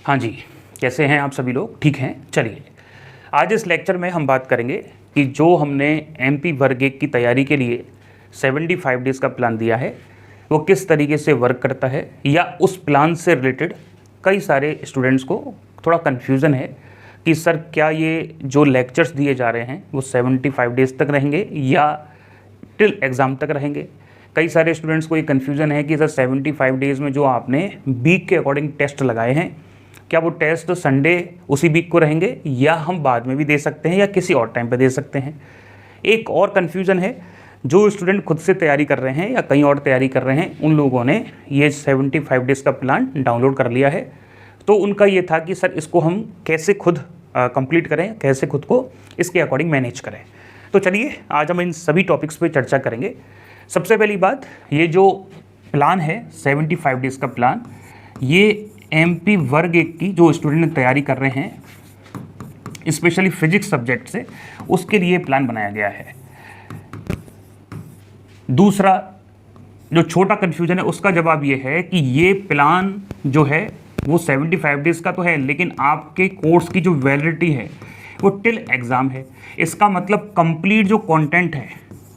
हाँ जी, कैसे हैं आप सभी लोग? ठीक हैं? चलिए, आज इस लेक्चर में हम बात करेंगे कि जो हमने एमपी वर्ग 1 की तैयारी के लिए 75 डेज़ का प्लान दिया है, वो किस तरीके से वर्क करता है, या उस प्लान से रिलेटेड कई सारे स्टूडेंट्स को थोड़ा कन्फ्यूज़न है कि सर क्या ये जो लेक्चर्स दिए जा रहे हैं वो 75 डेज़ तक रहेंगे या टिल एग्ज़ाम तक रहेंगे। कई सारे स्टूडेंट्स को ये कन्फ्यूज़न है कि सर 75 डेज़ में जो आपने वीक के अकॉर्डिंग टेस्ट लगाए हैं, क्या वो टेस्ट संडे उसी वीक को रहेंगे या हम बाद में भी दे सकते हैं या किसी और टाइम पे दे सकते हैं। एक और कन्फ्यूज़न है, जो स्टूडेंट खुद से तैयारी कर रहे हैं या कहीं और तैयारी कर रहे हैं, उन लोगों ने ये 75 डेज़ का प्लान डाउनलोड कर लिया है। तो उनका ये था कि सर इसको हम कैसे खुद कंप्लीट करें, कैसे खुद को इसके अकॉर्डिंग मैनेज करें। तो चलिए आज हम इन सभी टॉपिक्स पे चर्चा करेंगे। सबसे पहली बात, ये जो प्लान है 75 डेज़ का प्लान, ये एमपी वर्ग 1 की जो स्टूडेंट तैयारी कर रहे हैं स्पेशली फिजिक्स सब्जेक्ट से, उसके लिए प्लान बनाया गया है। दूसरा जो छोटा कन्फ्यूजन है उसका जवाब ये है कि ये प्लान जो है वो 75 डेज़ का तो है, लेकिन आपके कोर्स की जो वैलिडिटी है वो टिल एग्ज़ाम है। इसका मतलब कंप्लीट जो कंटेंट है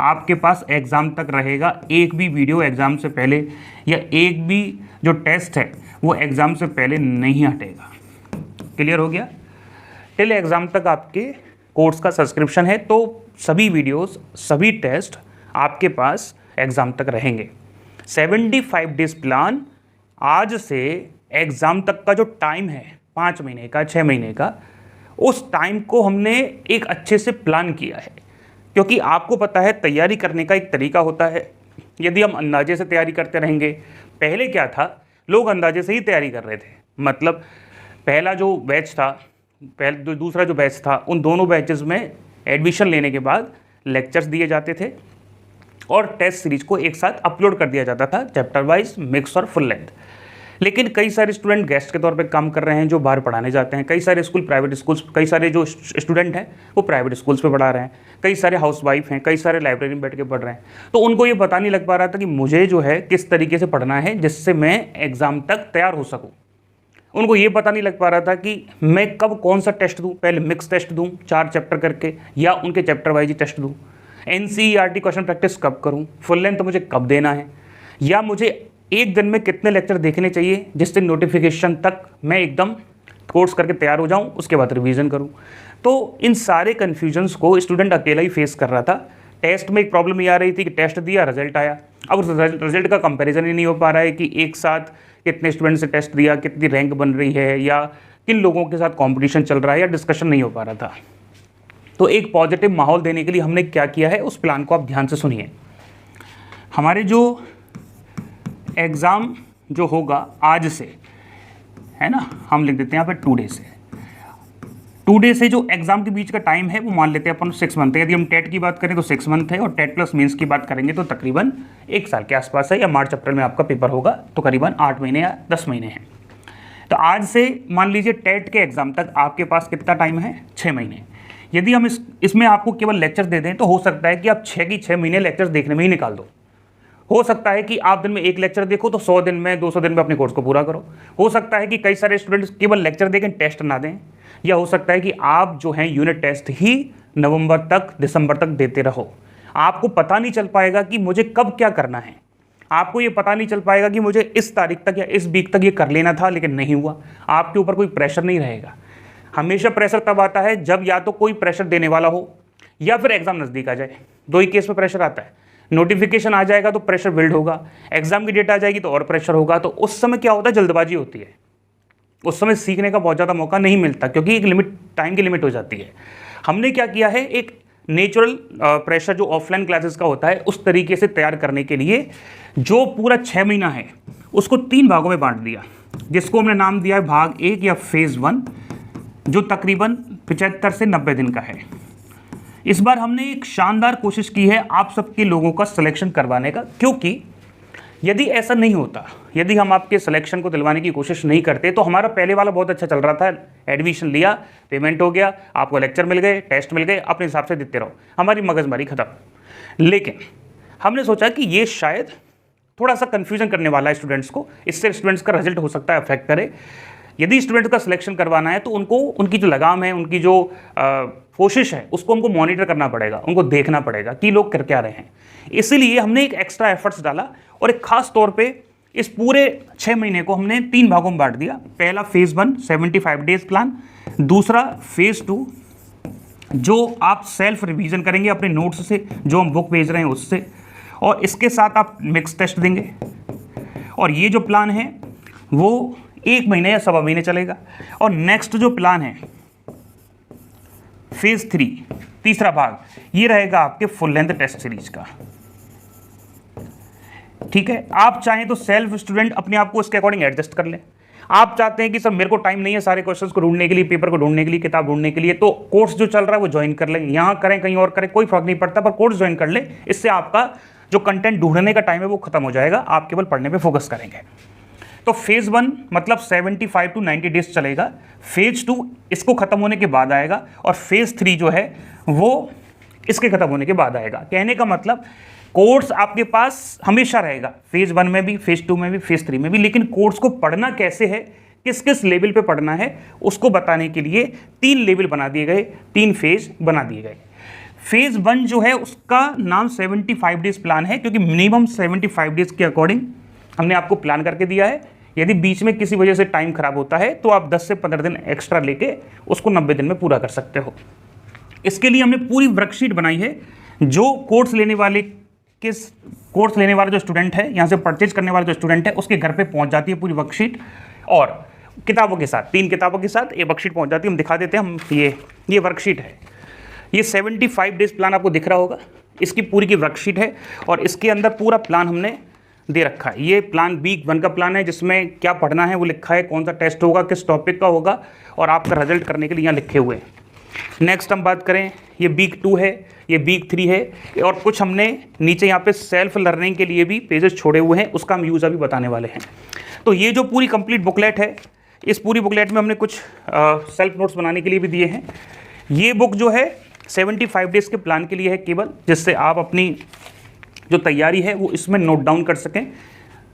आपके पास एग्ज़ाम तक रहेगा। एक भी वीडियो एग्ज़ाम से पहले या एक भी जो टेस्ट है वो एग्ज़ाम से पहले नहीं हटेगा। क्लियर हो गया? टिल एग्ज़ाम तक आपके कोर्स का सब्सक्रिप्शन है, तो सभी वीडियोस, सभी टेस्ट आपके पास एग्ज़ाम तक रहेंगे। 75 डेज़ प्लान आज से एग्ज़ाम तक का जो टाइम है 5 महीने का, 6 महीने का, उस टाइम को हमने एक अच्छे से प्लान किया है। क्योंकि आपको पता है तैयारी करने का एक तरीका होता है। यदि हम अंदाजे से तैयारी करते रहेंगे, पहले क्या था, लोग अंदाजे से ही तैयारी कर रहे थे। मतलब पहला जो बैच था, दूसरा जो बैच था, उन दोनों बैचेस में एडमिशन लेने के बाद लेक्चर्स दिए जाते थे और टेस्ट सीरीज को एक साथ अपलोड कर दिया जाता था, चैप्टर वाइज, मिक्स और फुल लेंथ। लेकिन कई सारे स्टूडेंट गेस्ट के तौर पे काम कर रहे हैं जो बाहर पढ़ाने जाते हैं। कई सारे स्कूल प्राइवेट स्कूल्स, कई सारे जो स्टूडेंट हैं वो प्राइवेट स्कूल्स पे पढ़ा रहे हैं। कई सारे हाउसवाइफ हैं, कई सारे लाइब्रेरी में बैठ के पढ़ रहे हैं। तो उनको ये पता नहीं लग पा रहा था कि मुझे जो है किस तरीके से पढ़ना है जिससे मैं एग्ज़ाम तक तैयार हो सकूँ। उनको ये पता नहीं लग पा रहा था कि मैं कब कौन सा टेस्ट दूँ, पहले मिक्स टेस्ट दूँ 4 चैप्टर करके या उनके चैप्टर वाइज ही टेस्ट दूँ, NCERT क्वेश्चन प्रैक्टिस कब करूँ, फुल लेंथ मुझे कब देना है, या मुझे एक दिन में कितने लेक्चर देखने चाहिए जिससे नोटिफिकेशन तक मैं एकदम कोर्स करके तैयार हो जाऊं, उसके बाद रिवीजन करूं। तो इन सारे कन्फ्यूजन्स को स्टूडेंट अकेला ही फेस कर रहा था। टेस्ट में एक प्रॉब्लम ये आ रही थी कि टेस्ट दिया, रिजल्ट आया, अब रिजल्ट का कंपैरिजन ही नहीं हो पा रहा है कि एक साथ कितने स्टूडेंट से टेस्ट दिया, कितनी रैंक बन रही है, या किन लोगों के साथ कॉम्पिटिशन चल रहा है, या डिस्कशन नहीं हो पा रहा था। तो एक पॉजिटिव माहौल देने के लिए हमने क्या किया है, उस प्लान को आप ध्यान से सुनिए। हमारे जो एग्ज़ाम जो होगा आज से, है ना, हम लिख देते हैं यहाँ पे 2 डे से। 2 डे से जो एग्ज़ाम के बीच का टाइम है वो मान लेते हैं अपन 6 मंथ है। यदि हम टेट की बात करें तो 6 मंथ है, और टेट प्लस मेंस की बात करेंगे तो तकरीबन 1 साल के आसपास है, या मार्च अप्रैल में आपका पेपर होगा तो करीबन 8 महीने या 10 महीने हैं। तो आज से मान लीजिए टेट के एग्ज़ाम तक आपके पास कितना टाइम है, 6 महीने। यदि हम इसमें आपको केवल लेक्चर दे दें तो हो सकता है कि आप 6 की 6 महीने लेक्चर्स देखने में ही निकाल दो। हो सकता है कि आप दिन में 1 लेक्चर देखो तो 100 दिन में, 200 दिन में अपने कोर्स को पूरा करो। हो सकता है कि कई सारे स्टूडेंट्स केवल लेक्चर देखें, टेस्ट ना दें, या हो सकता है कि आप जो हैं यूनिट टेस्ट ही नवंबर तक, दिसंबर तक देते रहो। आपको पता नहीं चल पाएगा कि मुझे कब क्या करना है। आपको ये पता नहीं चल पाएगा कि मुझे इस तारीख तक या इस वीक तक ये कर लेना था लेकिन नहीं हुआ। आपके ऊपर कोई प्रेशर नहीं रहेगा। हमेशा प्रेशर तब आता है जब या तो कोई प्रेशर देने वाला हो या फिर एग्जाम नज़दीक आ जाए। 2 ही केस में प्रेशर आता है। नोटिफिकेशन आ जाएगा तो प्रेशर बिल्ड होगा, एग्जाम की डेट आ जाएगी तो और प्रेशर होगा। तो उस समय क्या होता है, जल्दबाजी होती है। उस समय सीखने का बहुत ज़्यादा मौका नहीं मिलता क्योंकि एक लिमिट, टाइम की लिमिट हो जाती है। हमने क्या किया है, एक नेचुरल प्रेशर जो ऑफलाइन क्लासेस का होता है उस तरीके से तैयार करने के लिए जो पूरा 6 महीना है उसको 3 भागों में बांट दिया, जिसको हमने नाम दिया है भाग 1 या फेज़ 1, जो तकरीबन 75 से 90 दिन का है। इस बार हमने एक शानदार कोशिश की है आप सबके लोगों का सिलेक्शन करवाने का, क्योंकि यदि ऐसा नहीं होता, यदि हम आपके सिलेक्शन को दिलवाने की कोशिश नहीं करते तो हमारा पहले वाला बहुत अच्छा चल रहा था। एडमिशन लिया, पेमेंट हो गया, आपको लेक्चर मिल गए, टेस्ट मिल गए, अपने हिसाब से देते रहो, हमारी मगजमारी खत्म। लेकिन हमने सोचा कि ये शायद थोड़ा सा कन्फ्यूजन करने वाला है स्टूडेंट्स को, इससे स्टूडेंट्स का रिजल्ट हो सकता है अफेक्ट करे। यदि स्टूडेंट का सिलेक्शन करवाना है तो उनको उनकी जो लगाम है, उनकी जो कोशिश है, उसको उनको मॉनिटर करना पड़ेगा, उनको देखना पड़ेगा कि लोग कर क्या रहे हैं। इसीलिए हमने एक एक्स्ट्रा एफर्ट्स डाला और एक खास तौर पे इस पूरे 6 महीने को हमने 3 भागों में बांट दिया। पहला फेज़ 1 75 डेज प्लान, दूसरा फेज़ 2 जो आप सेल्फ रिवीजन करेंगे अपने नोट्स से, जो हम बुक भेज रहे हैं उससे, और इसके साथ आप मिक्स टेस्ट देंगे। और ये जो प्लान है वो 1 महीने या सवा महीने चलेगा। और नेक्स्ट जो प्लान है फेज़ 3 तीसरा भाग, ये रहेगा आपके फुल लेंथ टेस्ट सीरीज का। ठीक है, आप चाहें तो सेल्फ स्टूडेंट अपने आप को इसके अकॉर्डिंग एडजस्ट कर लें। आप चाहते हैं कि सर मेरे को टाइम नहीं है सारे क्वेश्चंस को ढूंढने के लिए, पेपर को ढूंढने के लिए, किताब ढूंढने के लिए, तो कोर्स जो चल रहा है वो ज्वाइन कर लें। यहाँ करें कहीं और करें कोई फर्क नहीं पड़ता, पर कोर्स ज्वाइन कर लें। इससे आपका जो कंटेंट ढूंढने का टाइम है वो खत्म हो जाएगा, आप केवल पढ़ने पे फोकस करेंगे। तो फेज़ 1 मतलब 75 टू 90 डेज चलेगा। फेज़ 2 इसको खत्म होने के बाद आएगा, और फेज़ 3 जो है वो इसके खत्म होने के बाद आएगा। कहने का मतलब कोर्स आपके पास हमेशा रहेगा, फेज़ 1 में भी, फेज़ 2 में भी, फेज़ 3 में भी, लेकिन कोर्स को पढ़ना कैसे है, किस किस लेवल पे पढ़ना है, उसको बताने के लिए 3 लेवल बना दिए गए, 3 फेज़ बना दिए गए। फेज़ 1 जो है उसका नाम 75 डेज प्लान है, क्योंकि मिनिमम 75 डेज के अकॉर्डिंग हमने आपको प्लान करके दिया है। यदि बीच में किसी वजह से टाइम खराब होता है तो आप 10 से 15 दिन एक्स्ट्रा लेके उसको 90 दिन में पूरा कर सकते हो। इसके लिए हमने पूरी वर्कशीट बनाई है, जो कोर्स लेने वाला जो स्टूडेंट है, यहाँ से परचेज करने वाला जो स्टूडेंट है, उसके घर पे पहुँच जाती है पूरी वर्कशीट, और किताबों के साथ 3 किताबों के साथ ये वर्कशीट पहुँच जाती है। हम दिखा देते हैं, हम ये वर्कशीट है, ये 75 डेज प्लान आपको दिख रहा होगा, इसकी पूरी की वर्कशीट है, और इसके अंदर पूरा प्लान हमने दे रखा है। ये प्लान वीक 1 का प्लान है, जिसमें क्या पढ़ना है वो लिखा है, कौन सा टेस्ट होगा, किस टॉपिक का होगा, और आपका रिजल्ट करने के लिए यहाँ लिखे हुए हैं। नेक्स्ट हम बात करें, ये वीक 2 है, ये वीक 3 है, और कुछ हमने नीचे यहाँ पे सेल्फ लर्निंग के लिए भी पेजेस छोड़े हुए हैं, उसका हम यूज़ अभी बताने वाले हैं। तो ये जो पूरी कंप्लीट बुकलेट है, इस पूरी बुकलेट में हमने कुछ सेल्फ नोट्स बनाने के लिए भी दिए हैं। ये बुक जो है 75 डेज के प्लान के लिए है केवल, जिससे आप अपनी जो तैयारी है वो इसमें नोट डाउन कर सकें,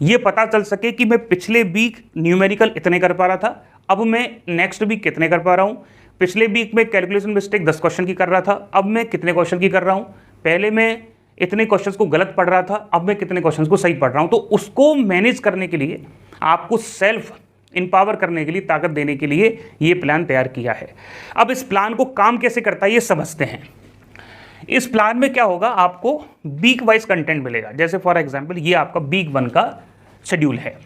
ये पता चल सके कि मैं पिछले वीक न्यूमेरिकल इतने कर पा रहा था, अब मैं नेक्स्ट वीक कितने कर पा रहा हूँ। पिछले वीक में कैलकुलेशन मिस्टेक 10 क्वेश्चन की कर रहा था, अब मैं कितने क्वेश्चन की कर रहा हूँ। पहले मैं इतने क्वेश्चंस को गलत पढ़ रहा था, अब मैं कितने क्वेश्चंस को सही पढ़ रहा हूँ। तो उसको मैनेज करने के लिए, आपको सेल्फ इंपावर करने के लिए, ताकत देने के लिए ये प्लान तैयार किया है। अब इस प्लान को काम कैसे करता है ये समझते हैं। इस प्लान में क्या होगा, आपको वीक वाइज कंटेंट मिलेगा। जैसे फॉर एग्जांपल ये आपका वीक 1 का शेड्यूल है।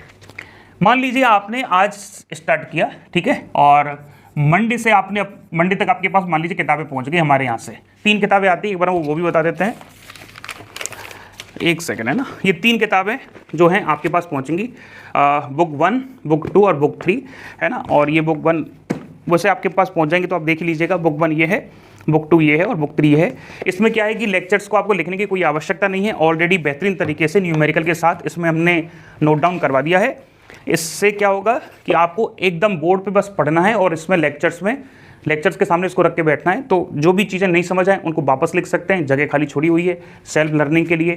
मान लीजिए आपने आज स्टार्ट किया, ठीक है, और मंडे से आपने मंडे तक आपके पास मान लीजिए किताबें पहुंच गई हमारे यहाँ से। 3 किताबें आती हैं, एक बार वो भी बता देते हैं, एक सेकंड है ना। ये 3 किताबें जो हैं आपके पास पहुंचेंगी, बुक 1, बुक 2 और बुक 3 है ना। और ये बुक 1 वैसे आपके पास पहुंच जाएंगे तो आप देख लीजिएगा, बुक 1 ये है, बुक 2 ये है और बुक 3 ये है। इसमें क्या है कि लेक्चर्स को आपको लिखने की कोई आवश्यकता नहीं है, ऑलरेडी बेहतरीन तरीके से न्यूमेरिकल के साथ इसमें हमने नोट डाउन करवा दिया है। इससे क्या होगा कि आपको एकदम बोर्ड पे बस पढ़ना है, और इसमें लेक्चर्स के सामने इसको रख के बैठना है। तो जो भी चीज़ें नहीं समझ आए उनको वापस लिख सकते हैं, जगह खाली छोड़ी हुई है। सेल्फ लर्निंग के लिए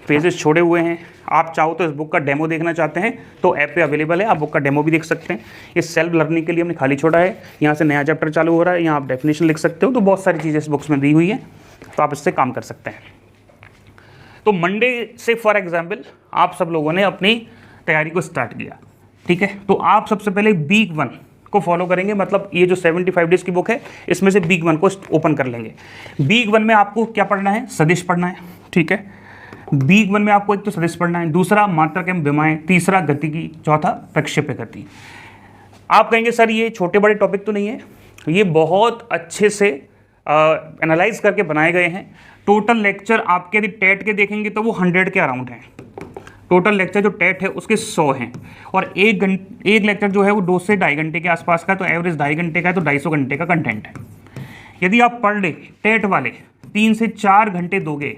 पेजेस छोड़े हुए हैं। आप चाहो तो इस बुक का डेमो देखना चाहते हैं तो ऐप पे अवेलेबल है, आप बुक का डेमो भी देख सकते हैं। ये सेल्फ लर्निंग के लिए हमने खाली छोड़ा है, यहाँ से नया चैप्टर चालू हो रहा है, यहाँ आप डेफिनेशन लिख सकते हो। तो बहुत सारी चीज़ें इस बुक्स में दी हुई है, तो आप इससे काम कर सकते हैं। तो मंडे से फॉर एग्जाम्पल आप सब लोगों ने अपनी तैयारी को स्टार्ट किया, ठीक है। तो आप सबसे पहले वीक 1 को फॉलो करेंगे, मतलब ये जो 75 डेज की बुक है इसमें से वीक 1 को ओपन कर लेंगे। वीक 1 में आपको क्या पढ़ना है, सदिश पढ़ना है, ठीक है। वीक 1 में आपको एक तो सदिश पढ़ना है, दूसरा मात्रक एवं विमाएं, तीसरा गतिकी, चौथा प्रक्षेप्य गति। आप कहेंगे सर ये छोटे बड़े टॉपिक तो नहीं है, ये बहुत अच्छे से एनालाइज करके बनाए गए हैं। टोटल लेक्चर आपके यदि टेट के देखेंगे तो वो 100 के अराउंड हैं। टोटल लेक्चर जो टेट है उसके 100 हैं, और एक लेक्चर जो है वो 2 से 2.5 घंटे के आसपास का, तो एवरेज 2.5 घंटे का है, तो 250 घंटे का कंटेंट है। यदि आप पर डे टेट वाले 3 से 4 घंटे दोगे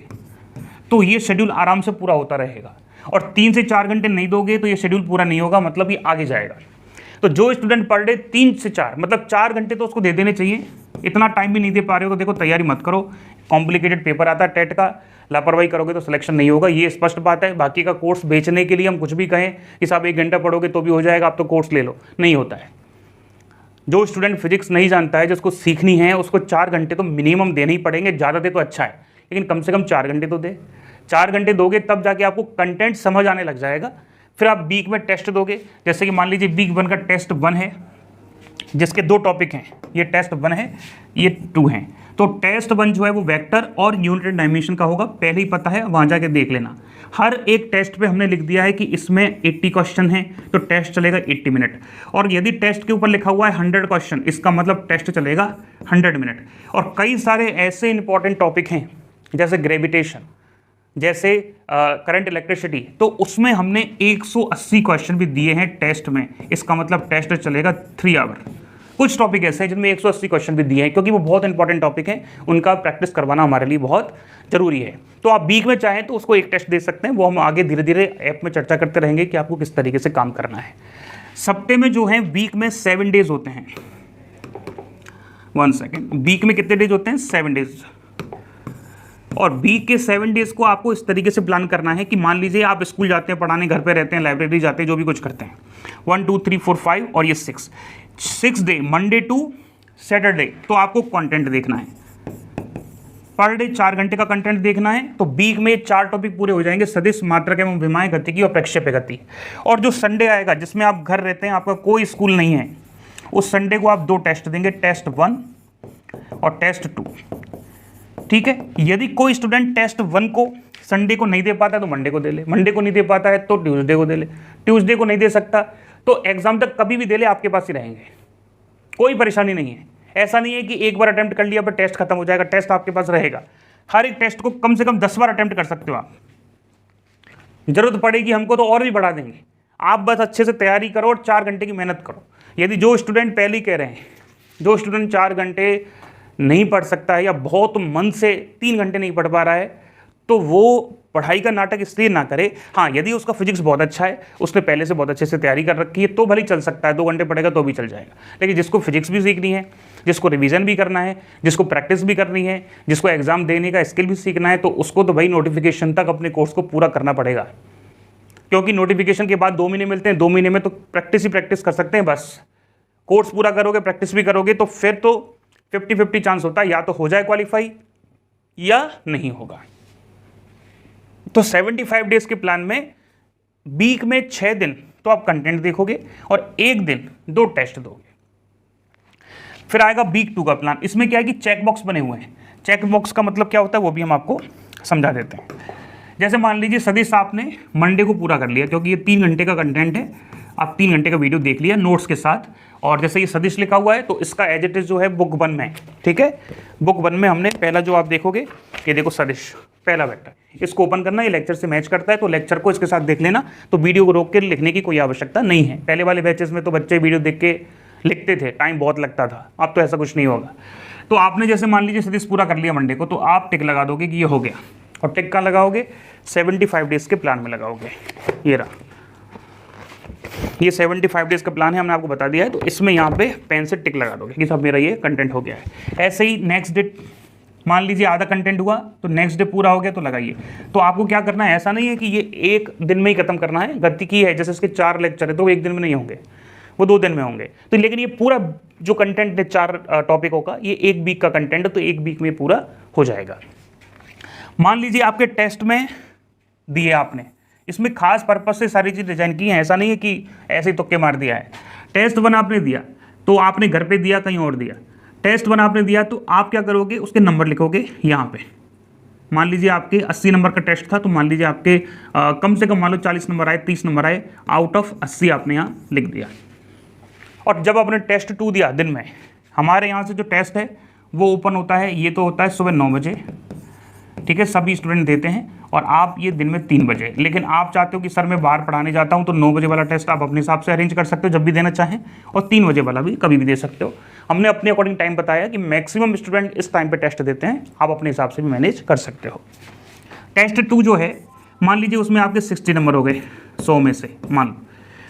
तो ये शेड्यूल आराम से पूरा होता रहेगा, और 3 से 4 घंटे नहीं दोगे तो ये शेड्यूल पूरा नहीं होगा, मतलब ये आगे जाएगा। तो जो स्टूडेंट पर डे 3 से 4 मतलब 4 घंटे तो उसको दे देने चाहिए। इतना टाइम भी नहीं दे पा रहे हो तो देखो तैयारी मत करो, कॉम्प्लिकेटेड पेपर आता है टेट का, लापरवाही करोगे तो सिलेक्शन नहीं होगा, ये स्पष्ट बात है। बाकी का कोर्स बेचने के लिए हम कुछ भी कहें कि साहब 1 घंटा पढ़ोगे तो भी हो जाएगा, आप तो कोर्स ले लो, नहीं होता है। जो स्टूडेंट फिजिक्स नहीं जानता है, जिसको सीखनी है, उसको 4 घंटे तो मिनिमम देने ही पड़ेंगे। ज़्यादा दे तो अच्छा है, लेकिन कम से कम 4 घंटे तो दे। 4 घंटे दोगे तब जाके आपको कंटेंट समझ आने लग जाएगा। फिर आप वीक में टेस्ट दोगे, जैसे कि मान लीजिए वीक 1 का टेस्ट 1 है, जिसके 2 टॉपिक हैं, ये टेस्ट 1 है, ये 2 हैं। तो टेस्ट 1 जो है वो वेक्टर और यूनिट डायमेंशन का होगा, पहले ही पता है, वहाँ जाके देख लेना। हर एक टेस्ट पे हमने लिख दिया है कि इसमें 80 क्वेश्चन है, तो टेस्ट चलेगा 80 मिनट। और यदि टेस्ट के ऊपर लिखा हुआ है 100 क्वेश्चन, इसका मतलब टेस्ट चलेगा 100 मिनट। और कई सारे ऐसे इंपॉर्टेंट टॉपिक हैं जैसे ग्रेविटेशन, जैसे करंट इलेक्ट्रिसिटी, तो उसमें हमने 180 क्वेश्चन भी दिए हैं टेस्ट में। इसका मतलब टेस्ट चलेगा 3 आवर। कुछ टॉपिक ऐसे हैं जिनमें 180 क्वेश्चन भी दिए हैं, क्योंकि वो बहुत इंपॉर्टेंट टॉपिक हैं, उनका प्रैक्टिस करवाना हमारे लिए बहुत जरूरी है। तो आप वीक में चाहें तो उसको एक टेस्ट दे सकते हैं, वो हम आगे धीरे धीरे ऐप में चर्चा करते रहेंगे कि आपको किस तरीके से काम करना है। सप्ताह में जो है वीक में 7 डेज होते हैं। 1 सेकेंड, वीक में कितने डेज होते हैं? 7 डेज। और वीक के 7 डेज को आपको इस तरीके से प्लान करना है कि मान लीजिए आप स्कूल जाते हैं पढ़ाने, घर पे रहते हैं, लाइब्रेरी जाते हैं, जो भी कुछ करते हैं, 1 2 3 4 5 और ये 6 डे, मंडे टू सैटरडे, तो आपको कंटेंट देखना है। पर डे 4 घंटे का कंटेंट देखना है। तो वीक में 4 टॉपिक पूरे हो जाएंगे, सदिश, मात्रक एवं विमाएं, गतिकी और प्रक्षेप्य गति। और जो संडे आएगा जिसमें आप घर रहते हैं, आपका कोई स्कूल नहीं है, उस संडे को आप 2 टेस्ट देंगे, टेस्ट 1 और टेस्ट 2। ठीक है। यदि कोई स्टूडेंट टेस्ट 1 को संडे को नहीं दे पाता तो मंडे को दे ले, मंडे को नहीं दे पाता है तो ट्यूसडे को दे ले, ट्यूसडे को नहीं दे सकता तो एग्जाम तक कभी भी दे ले, आपके पास ही रहेंगे, कोई परेशानी नहीं है। ऐसा नहीं है कि एक बार अटेम्प्ट कर लिया पर टेस्ट खत्म हो जाएगा, टेस्ट आपके पास रहेगा। हर एक टेस्ट को कम से कम 10 बार अटेम्प्ट कर सकते हो आप, जरूरत पड़ेगी हमको तो और भी बढ़ा देंगे। आप बस अच्छे से तैयारी करो और 4 घंटे की मेहनत करो। यदि जो स्टूडेंट पहले ही कह रहे हैं, जो स्टूडेंट 4 घंटे नहीं पढ़ सकता है या बहुत मन से 3 घंटे नहीं पढ़ पा रहा है, तो वो पढ़ाई का नाटक इसलिए ना करे। हाँ, यदि उसका फिजिक्स बहुत अच्छा है, उसने पहले से बहुत अच्छे से तैयारी कर रखी है, तो भले चल सकता है, 2 घंटे पढ़ेगा तो भी चल जाएगा। लेकिन जिसको फिजिक्स भी सीखनी है, जिसको रिवीजन भी करना है, जिसको प्रैक्टिस भी करनी है, जिसको एग्जाम देने का स्किल भी सीखना है, तो उसको तो भाई नोटिफिकेशन तक अपने कोर्स को पूरा करना पड़ेगा। क्योंकि नोटिफिकेशन के बाद 2 महीने मिलते हैं, 2 महीने में तो प्रैक्टिस ही प्रैक्टिस कर सकते हैं। बस कोर्स पूरा करोगे, प्रैक्टिस भी करोगे, तो फिर तो 50-50 चांस होता है, या तो हो जाए क्वालिफाई या नहीं होगा। तो 75 डेज के प्लान में वीक में 6 दिन तो आप कंटेंट देखोगे और 1 दिन 2 टेस्ट दोगे। फिर आएगा वीक 2 का प्लान। इसमें क्या है कि चेक बॉक्स बने हुए हैं। चेक बॉक्स का मतलब क्या होता है वो भी हम आपको समझा देते हैं। जैसे मान लीजिए सतीश आपने मंडे को पूरा कर लिया, क्योंकि ये 3 घंटे का कंटेंट है, आप 3 घंटे का वीडियो देख लिया नोट्स के साथ। और जैसे ये सतीश लिखा हुआ है तो इसका एज इट इज जो है बुक 1 में, ठीक है, बुक 1 में हमने पहला जो आप देखोगे, ये देखो सतीश पहला वेक्टर, इसको ओपन करना, ये लेक्चर से मैच करता है, तो लेक्चर को इसके साथ देख लेना। तो वीडियो को रोक के लिखने की कोई आवश्यकता नहीं है। पहले वाले बैचेस में तो बच्चे वीडियो देख के लिखते थे, टाइम बहुत लगता था, अब तो ऐसा कुछ नहीं होगा। तो आपने जैसे मान लीजिए सतीश पूरा कर लिया मंडे को, तो आप टिक लगा दोगे कि ये हो गया। और टिक कहाँ लगाओगे? 75 डेज के प्लान में लगाओगे। ये रहा, ये 75 डेज का प्लान है, हमने आपको बता दिया है। तो इसमें यहाँ पे पेन से टिक लगा दोगे कि सब मेरा ये कंटेंट हो गया है। ऐसे ही नेक्स्ट डे मान लीजिए आधा कंटेंट हुआ तो नेक्स्ट डे पूरा हो गया तो लगाइए। तो आपको क्या करना है, ऐसा नहीं है कि ये 1 दिन में ही खत्म करना है। गतिकी है, जैसे इसके 4 लेक्चर है तो 1 दिन में नहीं होंगे, वो 2 दिन में होंगे। तो लेकिन ये पूरा जो कंटेंट है 4 टॉपिकों का, ये 1 वीक का कंटेंट है, तो 1 वीक में पूरा हो जाएगा। मान लीजिए आपके टेस्ट में दिए आपने, इसमें खास पर्पज से सारी चीज़ डिजाइन की है, ऐसा नहीं है कि ऐसे ही तुक्के मार दिया है। टेस्ट 1 आपने दिया तो आपने घर पे दिया, कहीं और दिया। टेस्ट 1 आपने दिया तो आप क्या करोगे, उसके नंबर लिखोगे यहाँ पे। मान लीजिए आपके 80 नंबर का टेस्ट था, तो मान लीजिए आपके कम से कम मान लो 40 नंबर आए, 30 नंबर आए, आउट ऑफ 80 आपने यहाँ लिख दिया। और जब आपने टेस्ट 2 दिया दिन में, हमारे यहाँ से जो टेस्ट है वो ओपन होता है, ये तो होता है सुबह 9 बजे, ठीक है, सभी स्टूडेंट देते हैं। और आप ये दिन में 3 बजे, लेकिन आप चाहते हो कि सर मैं बाहर पढ़ाने जाता हूं, तो 9 बजे वाला टेस्ट आप अपने हिसाब से अरेंज कर सकते हो जब भी देना चाहें, और 3 बजे वाला भी कभी भी दे सकते हो। हमने अपने अकॉर्डिंग टाइम बताया कि मैक्सिमम स्टूडेंट इस टाइम पे टेस्ट देते हैं, आप अपने हिसाब से भी मैनेज कर सकते हो। टेस्ट 2 जो है, मान लीजिए उसमें आपके 60 नंबर हो गए 100 में से, मान लो,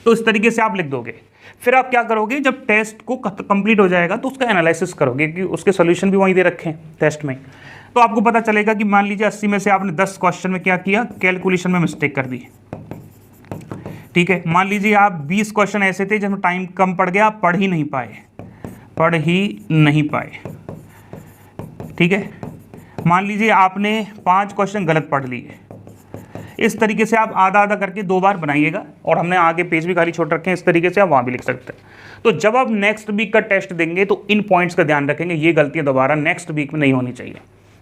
तो इस तरीके से आप लिख दोगे। फिर आप क्या करोगे, जब टेस्ट को कंप्लीट हो जाएगा तो उसका एनालिसिस करोगे कि उसके सोल्यूशन भी वहीं दे रखे हैं टेस्ट में। तो आपको पता चलेगा कि मान लीजिए 80 में से आपने 10 क्वेश्चन में क्या किया, कैलकुलेशन में मिस्टेक कर दी, ठीक है। मान लीजिए आप 20 क्वेश्चन ऐसे थे जिसमें टाइम कम पड़ गया, आप पढ़ ही नहीं पाए, पढ़ ही नहीं पाए, ठीक है। मान लीजिए आपने 5 क्वेश्चन गलत पढ़ लिए, इस तरीके से आप आधा आधा करके 2 बार बनाइएगा, और हमने आगे पेज भी खाली छोड़ रखे हैं, इस तरीके से आप वहाँ भी लिख सकते हैं। तो जब आप नेक्स्ट वीक का टेस्ट देंगे तो इन पॉइंट्स का ध्यान रखेंगे, ये गलतियाँ दोबारा नेक्स्ट वीक में नहीं होनी चाहिए।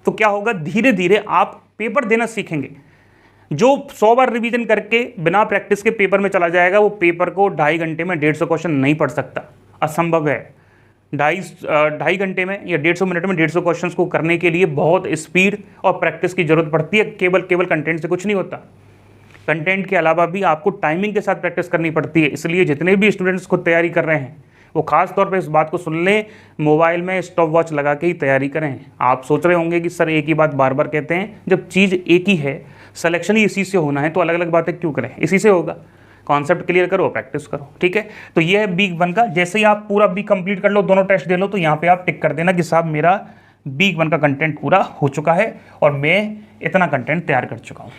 तो क्या होगा, धीरे धीरे आप पेपर देना सीखेंगे। जो 100 बार रिवीजन करके बिना प्रैक्टिस के पेपर में चला जाएगा, वो पेपर को 2.5 घंटे में 150 क्वेश्चन नहीं पढ़ सकता, असंभव है। 2.5 घंटे में या 150 मिनट में 150 क्वेश्चंस को करने के लिए बहुत स्पीड और प्रैक्टिस की जरूरत पड़ती है। केवल कंटेंट से कुछ नहीं होता, कंटेंट के अलावा भी आपको टाइमिंग के साथ प्रैक्टिस करनी पड़ती है। इसलिए जितने भी स्टूडेंट्स खुद तैयारी कर रहे हैं वो खास तौर पे इस बात को सुन लें, मोबाइल में स्टॉप वॉच लगा के ही तैयारी करें। आप सोच रहे होंगे कि सर एक ही बात बार बार कहते हैं, जब चीज़ एक ही है, सिलेक्शन ही इसी से होना है, तो अलग अलग बातें क्यों करें, इसी से होगा। कॉन्सेप्ट क्लियर करो, प्रैक्टिस करो, ठीक है। तो ये है वीक 1 का। जैसे ही आप पूरा वीक कंप्लीट कर लो, दोनों टेस्ट दे लो, तो यहाँ पे आप टिक कर देना कि साहब मेरा वीक 1 का कंटेंट पूरा हो चुका है और मैं इतना कंटेंट तैयार कर चुका हूँ,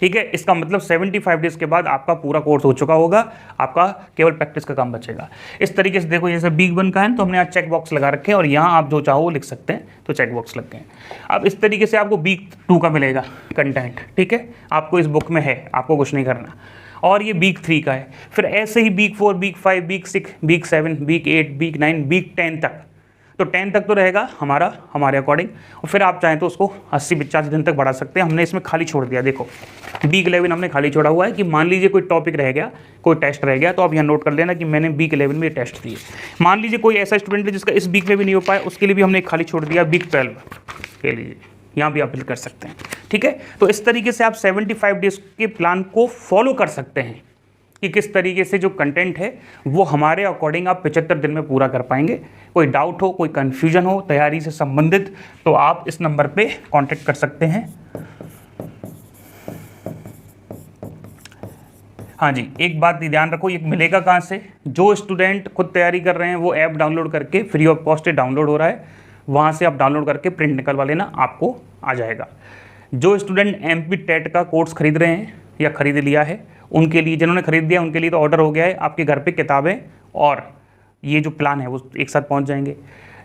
ठीक है। इसका मतलब 75 डेज के बाद आपका पूरा कोर्स हो चुका होगा, आपका केवल प्रैक्टिस का काम बचेगा। इस तरीके से देखो, जैसे वीक 1 का है तो हमने यहाँ चेक बॉक्स लगा रखे हैं, और यहाँ आप जो चाहो वो लिख सकते हैं, तो चेक बॉक्स लग गए। अब इस तरीके से आपको वीक 2 का मिलेगा कंटेंट, ठीक है। आपको इस बुक में है, आपको कुछ नहीं करना। और ये वीक 3 का है। फिर ऐसे ही week 4, week 5, week 6, week 7, week 8, week 9, week 10 तक। तो 10 तक तो रहेगा हमारे अकॉर्डिंग, और फिर आप चाहें तो उसको 80-85 दिन तक बढ़ा सकते हैं। हमने इसमें खाली छोड़ दिया, देखो वीक 11 हमने खाली छोड़ा हुआ है कि मान लीजिए कोई टॉपिक रह गया, कोई टेस्ट रह गया, तो आप यहाँ नोट कर लेना कि मैंने वीक 11 में ये टेस्ट दिए। मान लीजिए कोई ऐसा स्टूडेंट है जिसका इस वीक में भी नहीं हो पाया, उसके लिए भी हमने खाली छोड़ दिया वीक 12 के लिए, यहाँ भी आप फिल कर सकते हैं, ठीक है। तो इस तरीके से आप 75 डेज के प्लान को फॉलो कर सकते हैं कि किस तरीके से जो कंटेंट है वो हमारे अकॉर्डिंग आप 75 दिन में पूरा कर पाएंगे। कोई डाउट हो, कोई कन्फ्यूजन हो तैयारी से संबंधित, तो आप इस नंबर पे कांटेक्ट कर सकते हैं। हाँ जी, एक बात ध्यान रखो, ये मिलेगा कहाँ से। जो स्टूडेंट खुद तैयारी कर रहे हैं वो ऐप डाउनलोड करके, फ्री ऑफ कॉस्ट डाउनलोड हो रहा है, वहाँ से आप डाउनलोड करके प्रिंट निकलवा लेना, आपको आ जाएगा। जो स्टूडेंट MP टेट का कोर्स खरीद रहे हैं या खरीद लिया है, उनके लिए, जिन्होंने खरीद दिया उनके लिए तो ऑर्डर हो गया है, आपके घर पे किताबें और ये जो प्लान है वो एक साथ पहुंच जाएंगे।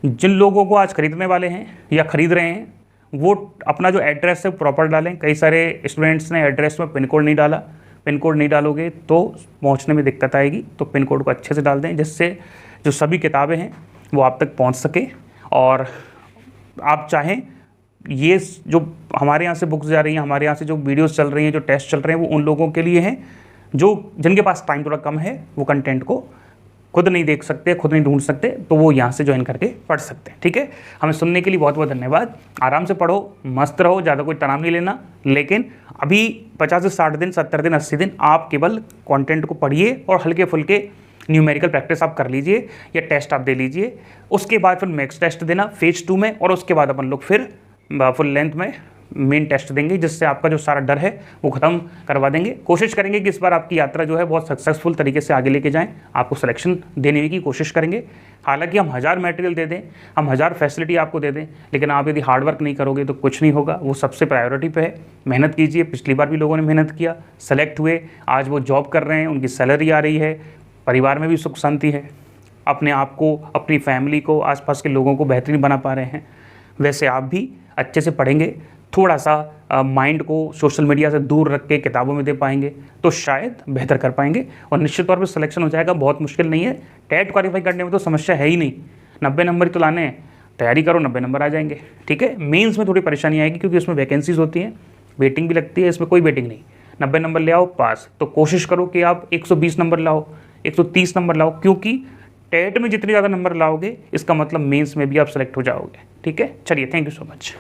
जिन लोगों को आज खरीदने वाले हैं या खरीद रहे हैं, वो अपना जो एड्रेस है प्रॉपर डालें। कई सारे स्टूडेंट्स ने एड्रेस में पिन कोड नहीं डाला, पिन कोड नहीं डालोगे तो पहुंचने में दिक्कत आएगी, तो पिन कोड को अच्छे से डाल दें, जिससे जो सभी किताबें हैं वो आप तक पहुँच सके। और आप चाहें, ये जो हमारे यहाँ से बुक्स जा रही हैं, हमारे यहाँ से जो वीडियोस चल रही हैं, जो टेस्ट चल रहे हैं, वो उन लोगों के लिए हैं जिनके पास टाइम थोड़ा कम है, वो कंटेंट को खुद नहीं देख सकते, खुद नहीं ढूंढ सकते, तो वो यहाँ से ज्वाइन करके पढ़ सकते हैं, ठीक है। हमें सुनने के लिए बहुत बहुत धन्यवाद। आराम से पढ़ो, मस्त रहो, ज़्यादा कोई तनाव नहीं लेना। लेकिन अभी 50 से 60 दिन, 70 दिन, 80 दिन आप केवल कंटेंट को पढ़िए और हल्के फुल्के न्यूमेरिकल प्रैक्टिस आप कर लीजिए या टेस्ट आप दे लीजिए। उसके बाद फिर नेक्स्ट टेस्ट देना फेज 2 में, और उसके बाद अपन लोग फिर फुल लेंथ में मेन टेस्ट देंगे, जिससे आपका जो सारा डर है वो ख़त्म करवा देंगे। कोशिश करेंगे कि इस बार आपकी यात्रा जो है बहुत सक्सेसफुल तरीके से आगे लेके जाएं, आपको सिलेक्शन देने की कोशिश करेंगे। हालांकि हम 1000 मटेरियल दे दें, हम 1000 फैसिलिटी आपको दे दें, लेकिन आप यदि हार्डवर्क नहीं करोगे तो कुछ नहीं होगा। वो सबसे प्रायोरिटी पे है, मेहनत कीजिए। पिछली बार भी लोगों ने मेहनत किया, सेलेक्ट हुए, आज वो जॉब कर रहे हैं, उनकी सैलरी आ रही है, परिवार में भी सुख शांति है, अपने आप को, अपनी फैमिली को, आसपास के लोगों को बेहतरीन बना पा रहे हैं। वैसे आप भी अच्छे से पढ़ेंगे, थोड़ा सा माइंड को सोशल मीडिया से दूर रख के किताबों में दे पाएंगे तो शायद बेहतर कर पाएंगे, और निश्चित तौर पे सिलेक्शन हो जाएगा। बहुत मुश्किल नहीं है, टेट क्वालिफाई करने में तो समस्या है ही नहीं, 90 नंबर ही तो लाने हैं। तैयारी करो, 90 नंबर आ जाएंगे, ठीक है। मेंस में थोड़ी परेशानी आएगी क्योंकि उसमें वैकेंसीज होती हैं, वेटिंग भी लगती है, इसमें कोई वेटिंग नहीं। 90 नंबर ले आओ पास, तो कोशिश करो कि आप 120 नंबर लाओ, 130 नंबर लाओ, क्योंकि टेट में जितने ज़्यादा नंबर लाओगे इसका मतलब मेंस में भी आप सेलेक्ट हो जाओगे, ठीक है। चलिए, थैंक यू सो मच।